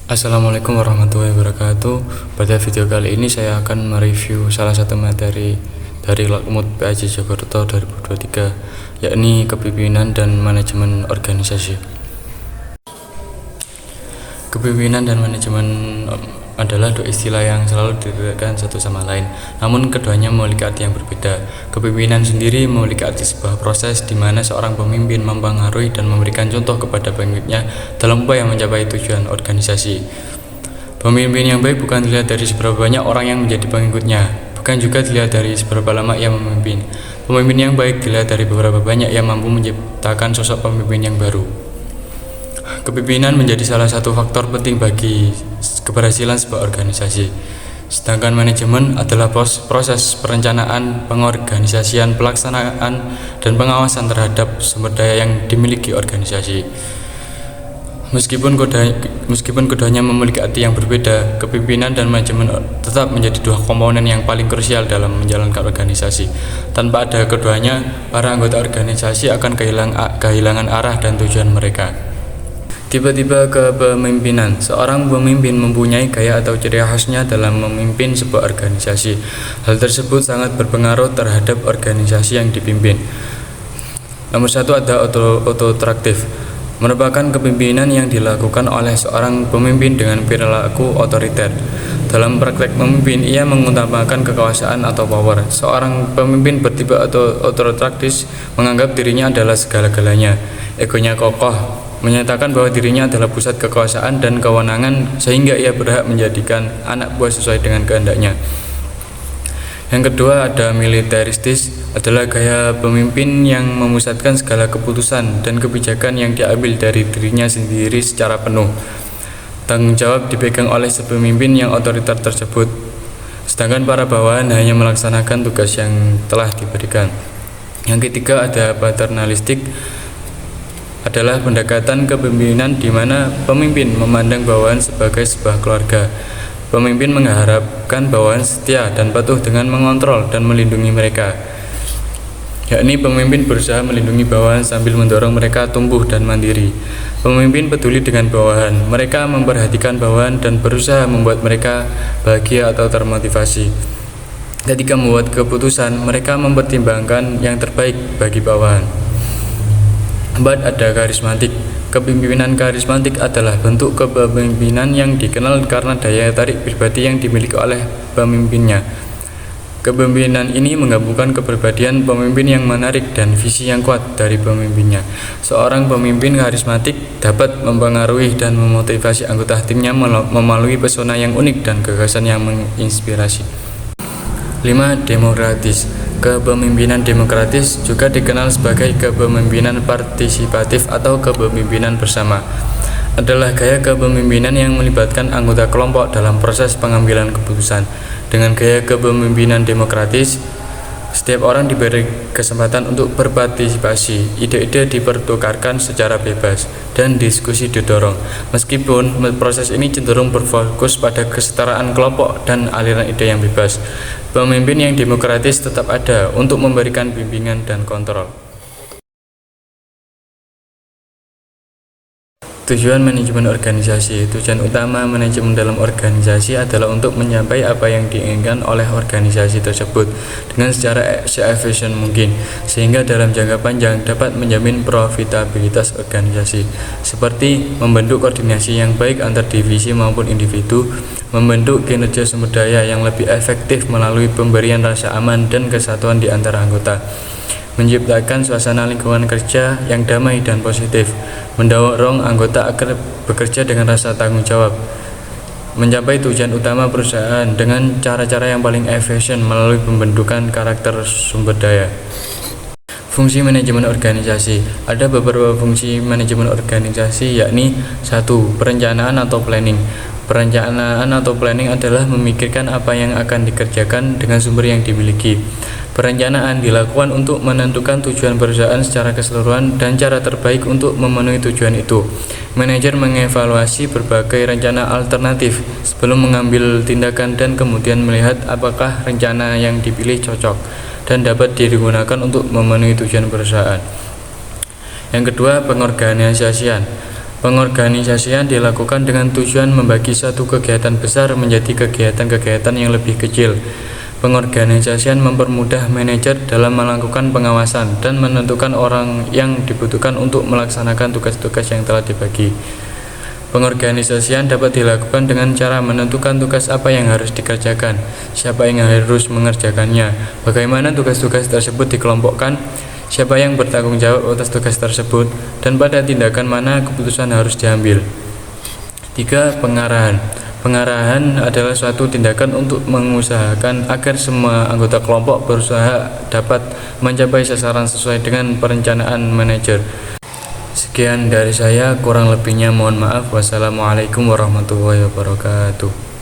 Assalamualaikum warahmatullahi wabarakatuh. Pada video kali ini saya akan mereview salah satu materi dari Lakmut PAJ Jakarta 2023, yakni kepemimpinan dan manajemen organisasi. Kepemimpinan dan manajemen adalah dua istilah yang selalu dikaitkan satu sama lain, namun keduanya memiliki arti yang berbeda. Kepemimpinan sendiri memiliki arti sebuah proses di mana seorang pemimpin mempengaruhi dan memberikan contoh kepada pengikutnya dalam upaya mencapai tujuan organisasi. Pemimpin yang baik bukan dilihat dari seberapa banyak orang yang menjadi pengikutnya, bukan juga dilihat dari seberapa lama ia memimpin. Pemimpin yang baik dilihat dari beberapa banyak yang mampu menciptakan sosok pemimpin yang baru. Kepemimpinan menjadi salah satu faktor penting bagi keberhasilan sebuah organisasi. Sedangkan manajemen adalah proses perencanaan, pengorganisasian, pelaksanaan, dan pengawasan terhadap sumber daya yang dimiliki organisasi. Meskipun keduanya memiliki arti yang berbeda, kepemimpinan dan manajemen tetap menjadi dua komponen yang paling krusial dalam menjalankan organisasi. Tanpa ada keduanya, para anggota organisasi akan kehilangan arah dan tujuan mereka. Tiba-tiba kepemimpinan. Seorang pemimpin mempunyai gaya atau ciri khasnya dalam memimpin sebuah organisasi. Hal tersebut sangat berpengaruh terhadap organisasi yang dipimpin. Nomor satu ada autotraktif, merupakan kepemimpinan yang dilakukan oleh seorang pemimpin dengan perilaku otoriter. Dalam praktek memimpin, ia mengutamakan kekuasaan atau power. Seorang pemimpin bertipe autotraktis menganggap dirinya adalah segala-galanya. Egonya kokoh, menyatakan bahwa dirinya adalah pusat kekuasaan dan kewenangan sehingga ia berhak menjadikan anak buah sesuai dengan kehendaknya. Yang kedua ada militeristis, adalah gaya pemimpin yang memusatkan segala keputusan dan kebijakan yang diambil dari dirinya sendiri secara penuh. Tanggung jawab dipegang oleh pemimpin yang otoriter tersebut, sedangkan para bawahan hanya melaksanakan tugas yang telah diberikan. Yang ketiga ada paternalistik, adalah pendekatan kepemimpinan di mana pemimpin memandang bawahan sebagai sebuah keluarga. Pemimpin mengharapkan bawahan setia dan patuh dengan mengontrol dan melindungi mereka. Yakni pemimpin berusaha melindungi bawahan sambil mendorong mereka tumbuh dan mandiri. Pemimpin peduli dengan bawahan, mereka memperhatikan bawahan dan berusaha membuat mereka bahagia atau termotivasi. Ketika membuat keputusan, mereka mempertimbangkan yang terbaik bagi bawahan. 4. Ada karismatik. Kepemimpinan karismatik adalah bentuk kepemimpinan yang dikenal karena daya tarik pribadi yang dimiliki oleh pemimpinnya. Kepemimpinan ini menggabungkan kepribadian pemimpin yang menarik dan visi yang kuat dari pemimpinnya. Seorang pemimpin karismatik dapat mempengaruhi dan memotivasi anggota timnya melalui pesona yang unik dan gagasan yang menginspirasi. 5. Demokratis. Kepemimpinan demokratis juga dikenal sebagai kepemimpinan partisipatif atau kepemimpinan bersama. Adalah gaya kepemimpinan yang melibatkan anggota kelompok dalam proses pengambilan keputusan. Dengan gaya kepemimpinan demokratis, setiap orang diberi kesempatan untuk berpartisipasi, ide-ide dipertukarkan secara bebas, dan diskusi didorong. Meskipun proses ini cenderung berfokus pada kesetaraan kelompok dan aliran ide yang bebas, pemimpin yang demokratis tetap ada untuk memberikan bimbingan dan kontrol. Tujuan manajemen organisasi. Tujuan utama manajemen dalam organisasi adalah untuk mencapai apa yang diinginkan oleh organisasi tersebut dengan secara se-efisien mungkin, sehingga dalam jangka panjang dapat menjamin profitabilitas organisasi, seperti membentuk koordinasi yang baik antar divisi maupun individu, membentuk kinerja sumber daya yang lebih efektif melalui pemberian rasa aman dan kesatuan di antara anggota, menciptakan suasana lingkungan kerja yang damai dan positif, mendorong anggota agar bekerja dengan rasa tanggung jawab, mencapai tujuan utama perusahaan dengan cara-cara yang paling efisien melalui pembentukan karakter sumber daya. Fungsi manajemen organisasi. Ada beberapa fungsi manajemen organisasi, yakni 1. Perencanaan atau planning. Perencanaan atau planning adalah memikirkan apa yang akan dikerjakan dengan sumber yang dimiliki. Perencanaan dilakukan untuk menentukan tujuan perusahaan secara keseluruhan dan cara terbaik untuk memenuhi tujuan itu. Manajer mengevaluasi berbagai rencana alternatif sebelum mengambil tindakan dan kemudian melihat apakah rencana yang dipilih cocok dan dapat digunakan untuk memenuhi tujuan perusahaan. Yang kedua, pengorganisasian. Pengorganisasian dilakukan dengan tujuan membagi satu kegiatan besar menjadi kegiatan-kegiatan yang lebih kecil. Pengorganisasian mempermudah manajer dalam melakukan pengawasan dan menentukan orang yang dibutuhkan untuk melaksanakan tugas-tugas yang telah dibagi. Pengorganisasian dapat dilakukan dengan cara menentukan tugas apa yang harus dikerjakan, siapa yang harus mengerjakannya, bagaimana tugas-tugas tersebut dikelompokkan, siapa yang bertanggung jawab atas tugas tersebut, dan pada tindakan mana keputusan harus diambil. 3. Pengarahan. Pengarahan adalah suatu tindakan untuk mengusahakan agar semua anggota kelompok berusaha dapat mencapai sasaran sesuai dengan perencanaan manajer. Sekian dari saya, kurang lebihnya mohon maaf. Wassalamualaikum warahmatullahi wabarakatuh.